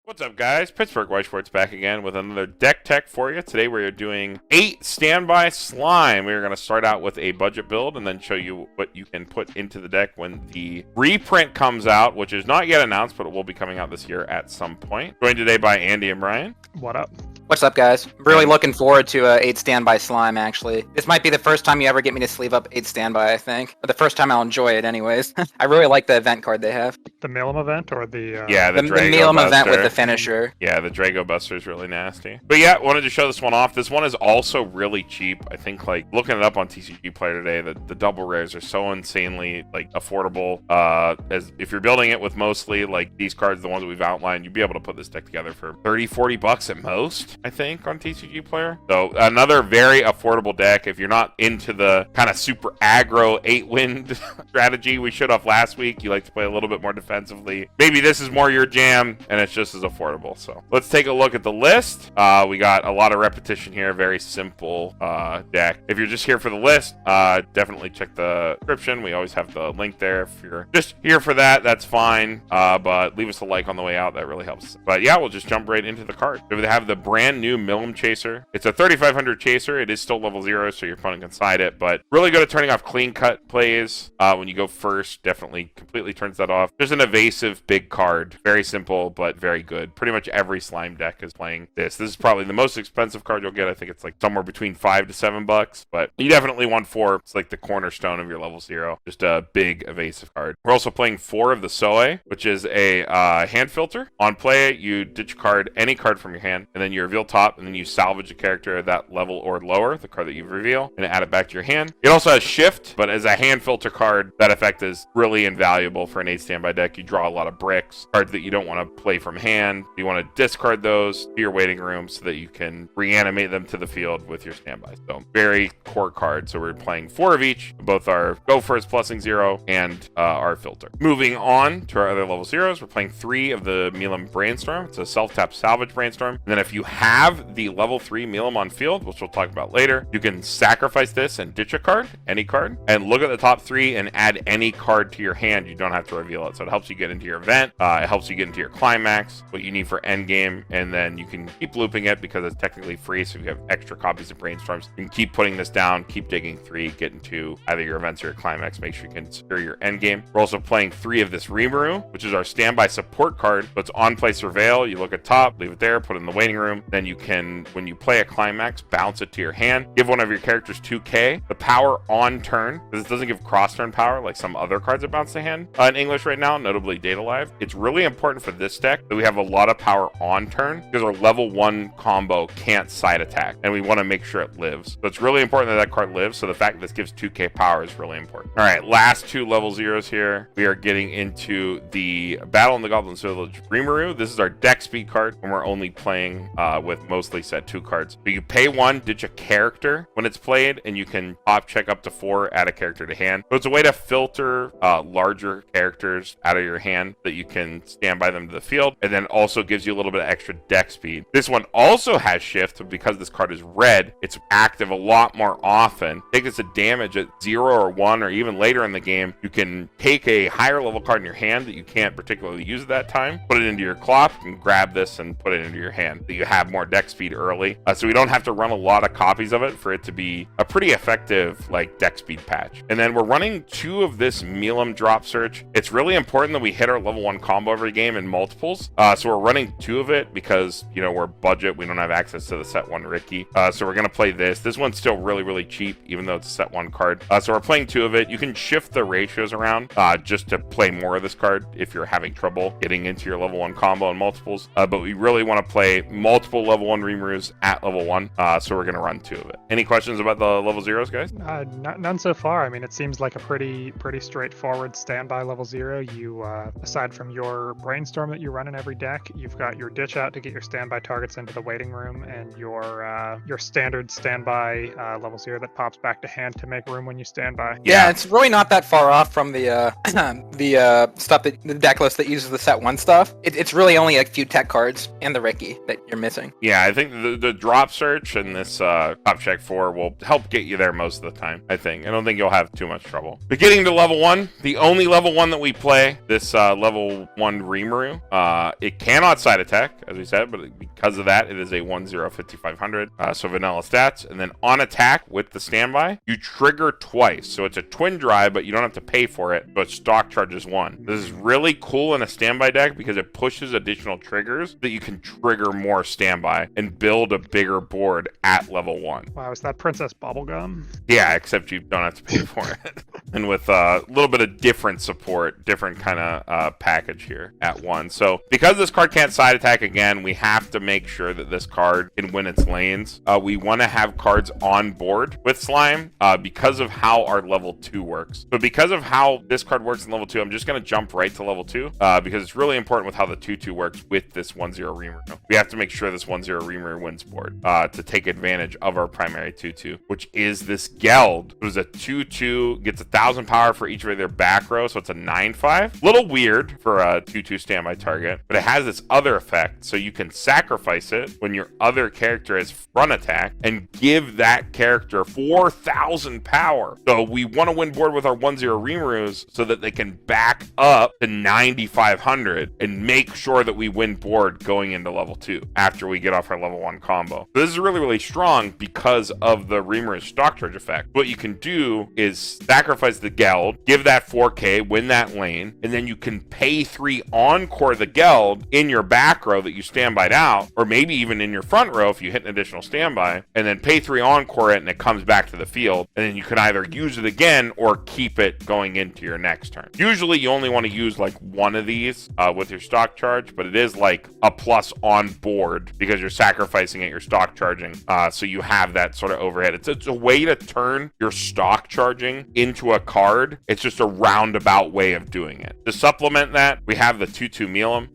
What's up, guys? Pittsburgh White Sports back again with another deck tech for you. Today we are doing 8 standby slime. We're going to start out with a budget build and then show you what you can put into the deck when the reprint comes out, which is not yet announced, but it will be coming out this year at some point. Joined today by Andy and Brian. What up? What's up, guys? Really looking forward to 8 standby slime, actually. This might be the first time you ever get me to sleeve up 8 standby, I think. But the first time I'll enjoy it anyways. I really like the event card they have. The Milum event or the... Yeah, the Milum event with the finisher. Yeah, the Drago Buster is really nasty. But yeah, wanted to show this one off. This one is also really cheap. I think, like, looking it up on TCG Player today, the double rares are so insanely, like, affordable. As if you're building it with mostly, like, these cards, the ones that we've outlined, you'd be able to put this deck together for 30, 40 bucks at most, I think, on TCG Player. So another very affordable deck. If you're not into the kind of super aggro 8-wind strategy we showed off last week, you like to play a little bit more defensively, maybe this is more your jam, and it's just as affordable. So let's take a look at the list. We got a lot of repetition here. Very simple deck. If you're just here for the list, definitely check the description. We always have the link there. If you're just here for that, that's fine. But leave us a like on the way out. That really helps. But yeah, we'll just jump right into the card. So we have the brand new Milum Chaser. It's a 3500 Chaser. It is still level 0, so your opponent can side it, but really good at turning off clean cut plays. When you go first, definitely completely turns that off. There's an evasive big card. Very simple, but very good. Pretty much every slime deck is playing this. This is probably the most expensive card you'll get. I think it's like somewhere between $5 to $7, but you definitely want 4. It's like the cornerstone of your level 0. Just a big evasive card. We're also playing 4 of the Soe, which is a hand filter. On play, you ditch card, any card from your hand, and then you reveal top, and then you salvage a character at that level or lower, the card that you reveal, and add it back to your hand. It also has shift, but as a hand filter card, that effect is really invaluable for an 8 standby deck. You draw a lot of bricks, cards that you don't want to play from hand. You want to discard those to your waiting room so that you can reanimate them to the field with your standby. So very core card. So we're playing 4 of each. Both are Go First, Blessing 0, and our filter. Moving on to our other level 0s, we're playing 3 of the Milum Brainstorm. It's a self-tap salvage brainstorm. And then if you have the level 3 Milum on field, which we'll talk about later, you can sacrifice this and ditch a card, any card, and look at the top 3 and add any card to your hand. You don't have to reveal it. So it helps you get into your event. It helps you get into your climax, what you need for endgame, and then you can keep looping it because it's technically free. So if you have extra copies of Brainstorms, you can keep putting this down, keep digging 3, get into either your events or your climax, make sure you can secure your endgame. We're also playing 3 of this Rimuru, which is our standby support card. So it's on play surveil. You look at top, leave it there, put it in the waiting room. Then you can, when you play a climax, bounce it to your hand. Give one of your characters 2k. The power on turn, because it doesn't give cross turn power like some other cards that bounce to hand in English right now, notably Data Live. It's really important for this deck that we have a lot of power on turn because our level 1 combo can't side attack, and we want to make sure it lives. So it's really important that that card lives. So the fact that this gives 2k power is really important. All right, last 2 level 0s here. We are getting into the Battle in the Goblin's Village Rimuru. This is our deck speed card, and we're only playing with mostly set 2 cards. So you pay 1, ditch a character when it's played, and you can pop check up to 4, add a character to hand. So it's a way to filter larger characters out of your hand that you can stand by them to the field, and then also gives you a little bit of extra deck speed. This one also has shift, but because this card is red, it's active a lot more often. Take this a damage at 0 or 1, or even later in the game, you can take a higher level card in your hand that you can't particularly use at that time, put it into your clop, and grab this and put it into your hand. So you have more deck speed early. So we don't have to run a lot of copies of it for it to be a pretty effective like deck speed patch. And then we're running 2 of this Milum drop search. It's really important that we hit our level 1 combo every game in multiples. So we're running 2 of it because, you know, we're budget. We don't have access to the set 1 Ricky. So we're going to play this. This one's still really, really cheap, even though it's a set 1 card. So we're playing 2 of it. You can shift the ratios around just to play more of this card if you're having trouble getting into your level 1 combo in multiples. But we really want to play multiple level 1 Rimurus at level 1. So we're going to run 2 of it. Any questions about the level 0s, guys? None so far. I mean, it seems like a pretty straightforward standby level 0. You, aside from your brainstorm that you run in every deck, you've got your ditch out to get your standby targets into the waiting room, and your standard standby level 0 that pops back to hand to make room when you stand by. Yeah, it's really not that far off from the stuff that the deck list that uses the set 1 stuff. It's really only a few tech cards and the Ricky that you're missing. interesting. Yeah, I think the drop search and this top check 4 will help get you there most of the time, I think. I don't think you'll have too much trouble. But getting to level 1, the only level 1 that we play, this level 1 Rimuru, it cannot side attack, as we said, but because of that, it is a 1-0 5500, so vanilla stats. And then on attack with the standby, you trigger twice. So it's a twin drive, but you don't have to pay for it, but stock charges 1. This is really cool in a standby deck because it pushes additional triggers that you can trigger more standby and build a bigger board at level 1. Wow, is that Princess Bubblegum? Yeah, except you don't have to pay for it. And with a little bit of different support, different kind of package here at 1. So because this card can't side attack again, we have to make sure that this card can win its lanes. We want to have cards on board with Slime because of how our level 2 works. So because of how this card works in level 2, I'm just going to jump right to level 2 because it's really important with how the 2-2 works with this 1-0 Rimuru. We have to make sure this 1-0 Rimuru wins board to take advantage of our primary 2-2, which is this Geld. It was a 2-2, gets 1,000 power for each of their back row, so it's a 9-5. Little weird for a 2-2 standby target, but it has this other effect, so you can sacrifice it when your other character has front attack and give that character 4,000 power. So we want to win board with our 1-0 Rimurus so that they can back up to 9,500 and make sure that we win board going into level 2 after we get off our level 1 combo. So this is really, really strong because of the Rimuru stock charge effect. What you can do is sacrifice the Geld, give that 4k, win that lane, and then you can pay 3 encore the Geld in your back row that you standbyed out, or maybe even in your front row if you hit an additional standby, and then pay 3 encore it and it comes back to the field, and then you can either use it again or keep it going into your next turn. Usually you only want to use like one of these with your stock charge, but it is like a plus on board because you're sacrificing it, you're stock charging, so you have that sort of overhead. It's a way to turn your stock charging into a card. It's just a roundabout way of doing it. To supplement that, we have the 2-2 Milim.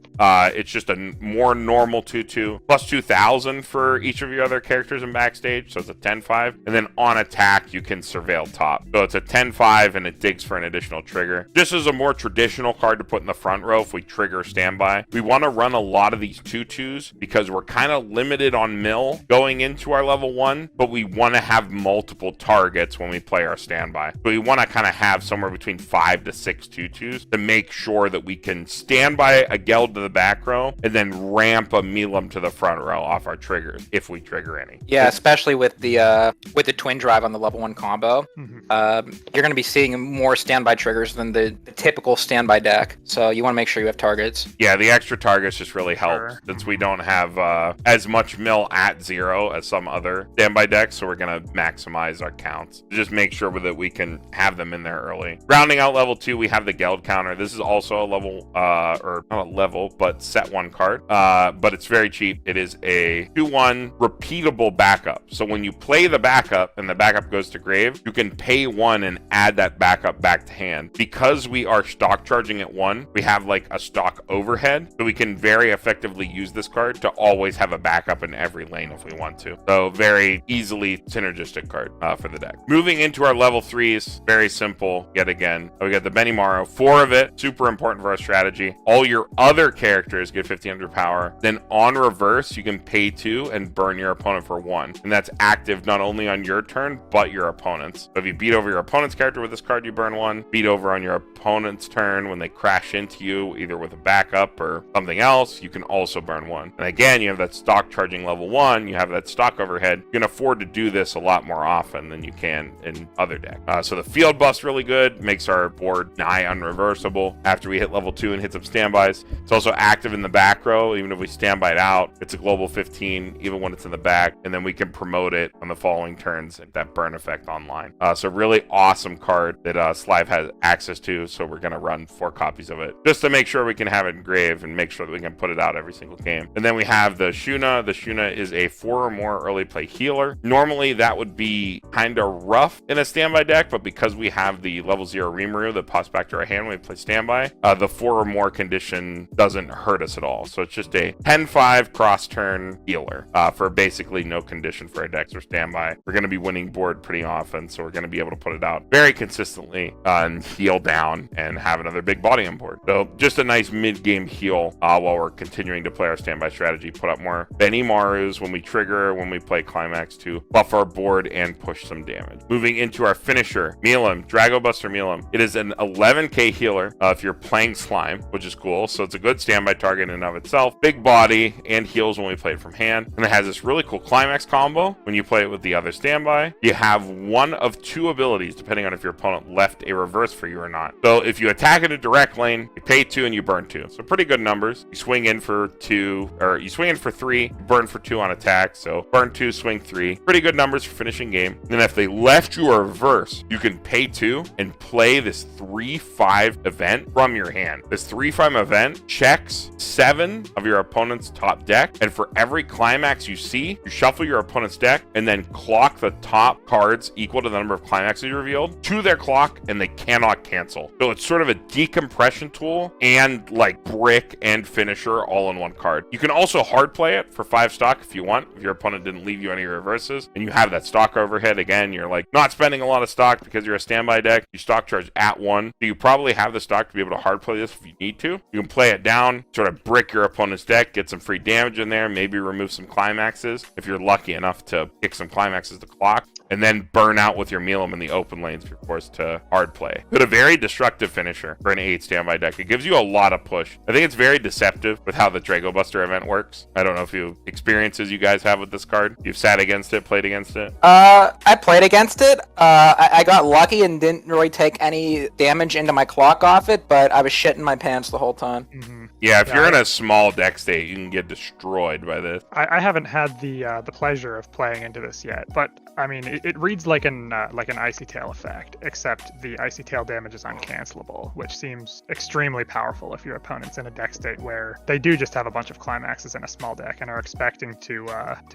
It's just a more normal 2-2 plus 2,000 for each of your other characters in backstage, so it's a 10-5. And then on attack you can surveil top, so it's a 10-5 and it digs for an additional trigger. This is a more traditional card to put in the front row if we trigger standby. We want to run a lot of these 2-2s because we're kind of limited on mill going into our level 1, but we want to have multiple targets when we play our standby. So we want to kind of have somewhere between 5 to 6 2-2s to make sure that we can stand by a Geld to the back row and then ramp a Milim to the front row off our triggers if we trigger any. Yeah, especially with the twin drive on the level 1 combo. You're going to be seeing more standby triggers than the typical standby deck, so you want to make sure you have targets. Yeah, the extra targets just really help since we don't have as much mill at 0 as some other standby decks, so we're going to maximize our counts. Just make sure that we can have them in there early. Rounding out level 2, we have the Geld counter. This is also a level, or not a level, but set 1 card, but it's very cheap. It is a 2-1 repeatable backup. So when you play the backup and the backup goes to grave, you can pay 1 and add that backup back to hand. Because we are stock charging at 1, we have like a stock overhead, so we can very effectively use this card to always have a backup in every lane if we want to. So very easily synergistic card for the deck. Moving into our level 3s, very simple yet again. We got the Benimaru, 4 of it, super important for our strategy. All your other characters get 1500 power. Then on reverse, you can pay 2 and burn your opponent for 1. And that's active not only on your turn, but your opponent's. So if you beat over your opponent's character with this card, you burn 1. Beat over on your opponent's turn when they crash into you, either with a backup or something else, you can also burn 1. And again, you have that stock charging level 1, you have that stock overhead. You can afford to do this a lot more often than you can in other decks. So the field buff's really good, makes our board nigh unreversible after we hit level 2 and hit some standbys. It's also active in the back row. Even if we standby it out, it's a global 15 even when it's in the back, and then we can promote it on the following turns and that burn effect online. So really awesome card that Slive has access to, so we're gonna run 4 copies of it just to make sure we can have it engraved and make sure that we can put it out every single game. And then we have the Shuna. The Shuna is a 4 or more early play healer. Normally that would be kind of rough in a standby deck, but because we have the level 0 Rimuru that pops back to our hand when we play standby, the 4 or more condition doesn't shouldn't hurt us at all. So it's just a 10-5 cross-turn healer for basically no condition for our decks or standby. We're going to be winning board pretty often, so we're going to be able to put it out very consistently and heal down and have another big body on board. So just a nice mid-game heal while we're continuing to play our standby strategy. Put up more Benny Marus when we trigger, when we play Climax to buff our board and push some damage. Moving into our finisher, Milim, Dragobuster Milim. It is an 11k healer if you're playing Slime, which is cool. So it's a good standby target in and of itself. Big body and heals when we play it from hand. And it has this really cool Climax combo when you play it with the other standby. You have one of two abilities depending on if your opponent left a reverse for you or not. So if you attack in a direct lane, you pay 2 and you burn 2. So pretty good numbers. You swing in for 2, or you swing in for 3, you burn for 2 on attack. So burn 2, swing 3. Pretty good numbers for finishing game. And if they left you a reverse, you can pay 2 and play this 3-5 event from your hand. This 3-5 event checks 7 of your opponent's top deck, and for every climax you see, you shuffle your opponent's deck and then clock the top cards equal to the number of climaxes you revealed to their clock, and they cannot cancel. So it's sort of a decompression tool and like brick and finisher all in one card. You can also hard play it for 5 stock if you want, if your opponent didn't leave you any reverses and you have that stock overhead. Again, you're like not spending a lot of stock because you're a standby deck. You stock charge at 1, so you probably have the stock to be able to hard play this if you need to. You can play it down, sort of brick your opponent's deck, get some free damage in there, maybe remove some climaxes if you're lucky enough to kick some climaxes to clock, and then burn out with your Milim in the open lanes if you're forced to hard play. But a very destructive finisher for an 8 standby deck. It gives you a lot of push. I think it's very deceptive with how the Dragobuster event works. I don't know if you experiences you guys have with this card. You've sat against it, played against it? I played against it. I got lucky and didn't really take any damage into my clock off it, but I was shitting my pants the whole time. Mm-hmm. Yeah, if you're in a small deck state, you can get destroyed by this. I haven't had the pleasure of playing into this yet, but I mean, it reads like an Icy Tail effect, except the Icy Tail damage is uncancelable, which seems extremely powerful if your opponent's in a deck state where they do just have a bunch of climaxes in a small deck and are expecting to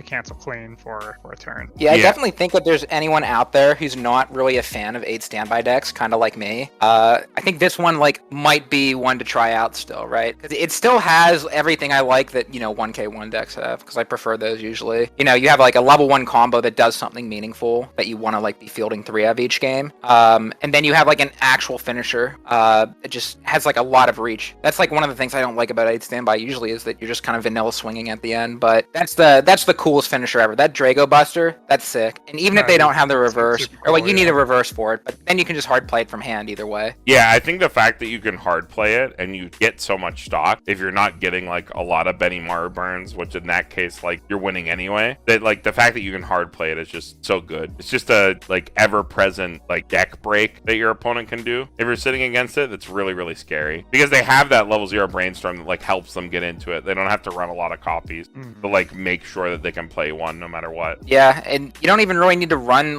cancel clean for a turn. Yeah, I definitely think that there's anyone out there who's not really a fan of 8 standby decks, kind of like me. I think this one might be one to try out still, right? Because it still has everything I like that 1k1 decks have, because I prefer those usually. You have a level 1 combo that does something meaningful that you want to be fielding 3 of each game, and then you have an actual finisher. It just has a lot of reach. That's one of the things I don't like about 8 standby usually, is that you're just kind of vanilla swinging at the end. But that's the coolest finisher ever. That Dragobuster, that's sick. And even if they don't have the reverse, or you need a reverse for it, but then you can just hard play it from hand either way. Yeah, I think the fact that you can hard play it and you get so much stock, if you're not getting a lot of Benny Maru burns, which in that case you're winning anyway, that the fact that you can hard play it is just so good. It's just a ever-present deck break that your opponent can do if you're sitting against it. That's really, really scary, because they have that level 0 brainstorm that helps them get into it. They don't have to run a lot of copies to make sure that they can play one no matter what. Yeah, and you don't even really need to run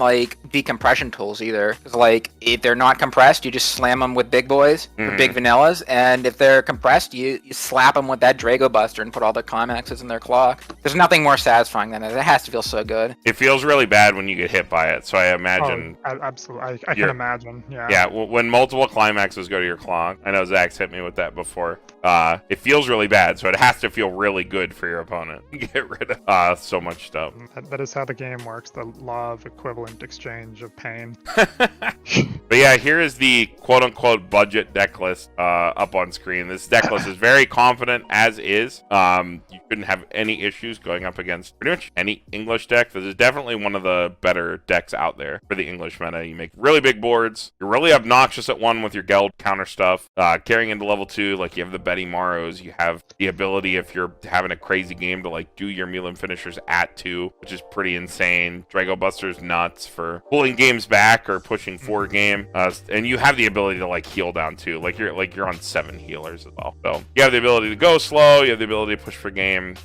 decompression tools either, because if they're not compressed, you just slam them with big boys or big vanillas, and if they're compressed, you slap them with that Dragobuster and put all the climaxes in their clock. There's nothing more satisfying than it. It has to feel so good. It feels really bad when you get hit by it, so I imagine... Oh, absolutely. I can imagine, yeah. Yeah, when multiple climaxes go to your clock, I know Zach's hit me with that before, it feels really bad, so it has to feel really good for your opponent to get rid of so much stuff. That is how the game works, the law of equivalent exchange of pain. But yeah, here is the quote-unquote budget deck list up on screen. This deck list is very confident as is. You couldn't have any issues going up against pretty much any English deck. This is definitely one of the better decks out there for the English meta. You make really big boards. You're really obnoxious at 1 with your Geld counter stuff. Carrying into level 2, you have the Betty Marus. You have the ability, if you're having a crazy game, to do your Milim finishers at 2, which is pretty insane. Dragobuster's nuts for pulling games back or pushing 4 game. And you have the ability to heal down too. You're on 7 healers as well. So you have the ability to go slow. You have the ability to push for game.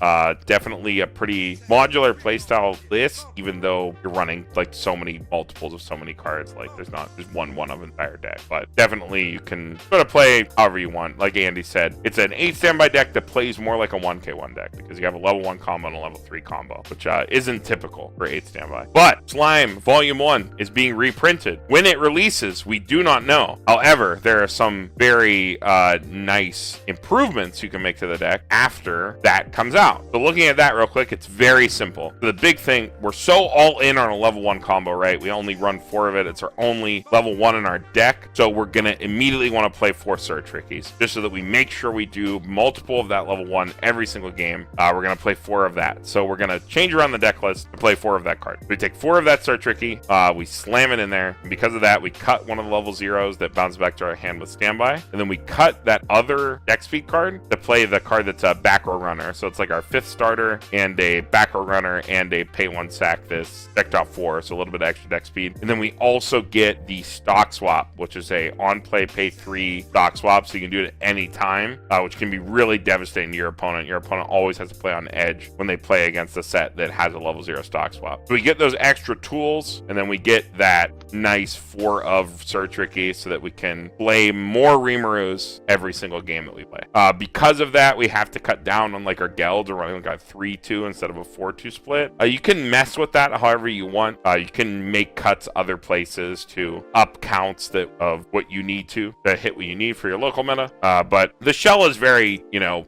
Definitely a pretty modular playstyle list, even though you're running run like so many multiples of so many cards. Like there's one of entire deck, but definitely you can sort of play however you want. Like Andy said, it's an 8 standby deck that plays more like a 1k1 deck because you have a level 1 combo and a level 3 combo, which isn't typical for 8 standby. But Slime Volume 1 is being reprinted. When it releases, we do not know. However, there are some very nice improvements you can make to the deck after that comes out. So looking at that real quick, it's very simple. The big thing, we're so all in on a level 1 combo, right? We only run 4 of it. It's our only level 1 in our deck. So we're going to immediately want to play 4 Search Rickies just so that we make sure we do multiple of that level 1 every single game. We're going to play 4 of that. So we're going to change around the deck list to play 4 of that card. We take 4 of that Search Ricky, we slam it in there. And because of that, we cut one of the level 0s that bounces back to our hand with standby. And then we cut that other deck speed card to play the card that's a back row runner. So it's like our 5th starter and a back row runner and a pay 1 sack this deck top 4. So a little bit of extra deck speed. And then we also get the stock swap, which is a on play pay 3 stock swap. So you can do it at any time, which can be really devastating to your opponent. Your opponent always has to play on edge when they play against a set that has a level 0 stock swap. So we get those extra tools, and then we get that nice 4 of Search Ricky so that we can play more Rimarus every single game that we play. Because of that, we have to cut down on like our Geld. We're running like a 3-2 instead of a 4-2 split. You can mess with that however you want. You can make cuts other places to up counts of what you need to hit what you need for your local meta. But the shell is very,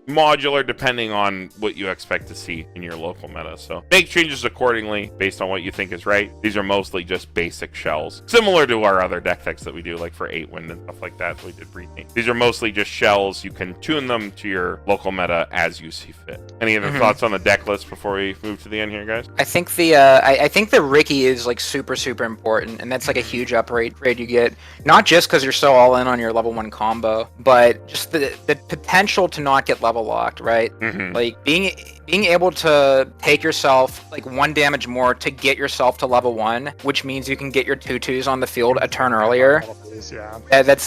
modular depending on what you expect to see in your local meta. So make changes accordingly based on what you think is right. These are mostly just basic shells, similar to our other deck techs that we do, like for 8 wind and stuff like that. We did briefing. These are mostly just shells. You can tune them to your local meta as you see fit. Any other thoughts on the deck list before we move to the end here, guys? I think I think the Ricky is like super important, and that's like a huge upgrade you get. Not just because you're so all in on your level 1 combo, but just the potential to not get level locked, right? Like being able to take yourself like 1 damage more to get yourself to level 1, which means you can get your 2/2s on the field a turn earlier. Yeah. That's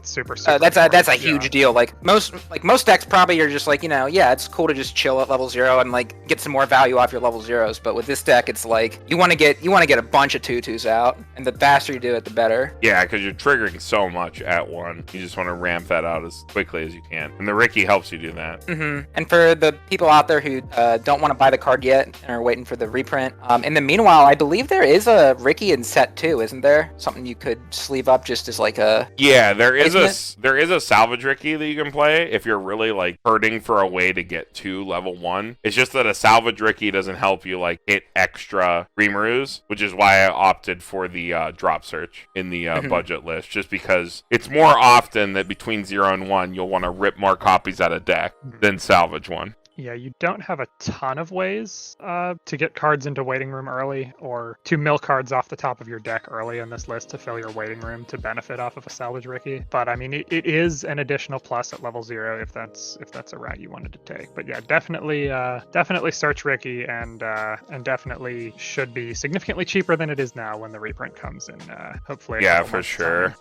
super that's a huge deal. Like most decks probably are just like, it's cool to just chill at level 0 and like get some more value off your level 0s. But with this deck, it's like you want to get a bunch of 2/2s out, and the faster you do it, the better. Yeah, because you're triggering so much at 1. You just want to ramp that out as quickly as you can, and the Ricky helps you do that. And for the people out there who don't want to buy the card yet and are waiting for the reprint, in the meanwhile, I believe there is a Ricky in set 2, isn't there? Something you could sleeve up just as like a there is a salvage Ricky that you can play if you're really like hurting for a way to get to level 1. It's just that a salvage Ricky doesn't help you like hit extra Rimarus, which is why I opted for the drop search in the budget list, just because it's more often that between 0 and 1 you'll want to rip more copies out of deck than salvage one. Yeah, you don't have a ton of ways to get cards into waiting room early, or to mill cards off the top of your deck early in this list to fill your waiting room to benefit off of a salvage Ricky. But I mean, it is an additional plus at level 0 if that's a route you wanted to take. But yeah, definitely search Ricky, and definitely should be significantly cheaper than it is now when the reprint comes in. Hopefully. Yeah, for sure.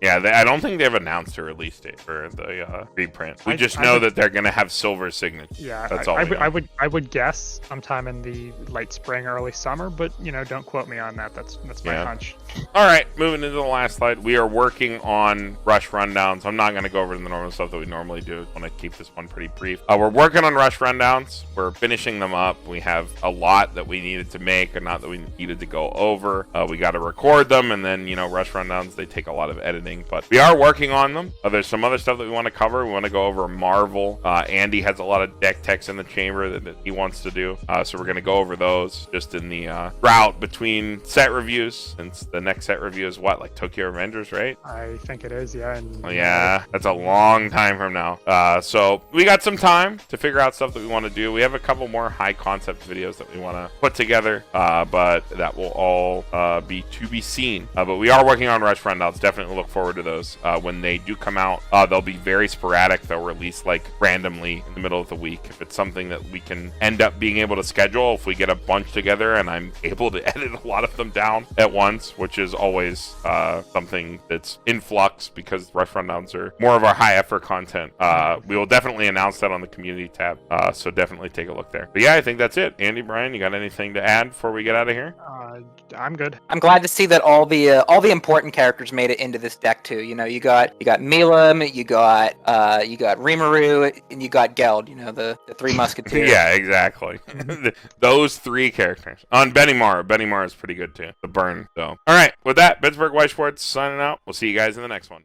Yeah, I don't think they've announced a release date for the reprint. We just know that they're gonna have silver signature. Yeah. That's all I would guess sometime in the late spring, early summer, but don't quote me on that. That's my hunch. All right, moving into the last slide. We are working on rush rundowns. I'm not going to go over the normal stuff that we normally do. I want to keep this one pretty brief. We're working on rush rundowns. We're finishing them up. We have a lot that we needed to make, and not that we needed to go over. We got to record them, and then rush rundowns, they take a lot of editing, but we are working on them. There's some other stuff that we want to cover. We want to go over Marvel. Andy has a lot of deck techs in the chamber that he wants to do, so we're going to go over those just in the route between set reviews, since the next set review is what, like Tokyo Revengers, right? I think it is, yeah. Yeah, that's a long time from now. So we got some time to figure out stuff that we want to do. We have a couple more high concept videos that we want to put together, but that will all be to be seen. But we are working on rush rundowns. Definitely look forward to those. When they do come out, they'll be very sporadic. They'll release like randomly in the middle of the week if it's something that we can end up being able to schedule if we get a bunch together and I'm able to edit a lot of them down at once, which is always something that's in flux because rush rundowns are more of our high effort content. We will definitely announce that on the community tab, so definitely take a look there. But yeah, I think that's it. Andy, Brian, you got anything to add before we get out of here? I'm good. I'm glad to see that all the important characters made it into this deck too. You know, you got Milam, you got Rimuru, and you got Geld. You know, the three musketeers. Yeah, exactly. Those three characters. On Benny Mar is pretty good too. The burn, though. All right, with that, Pittsburgh White Sports signing out. We'll see you guys in the next one.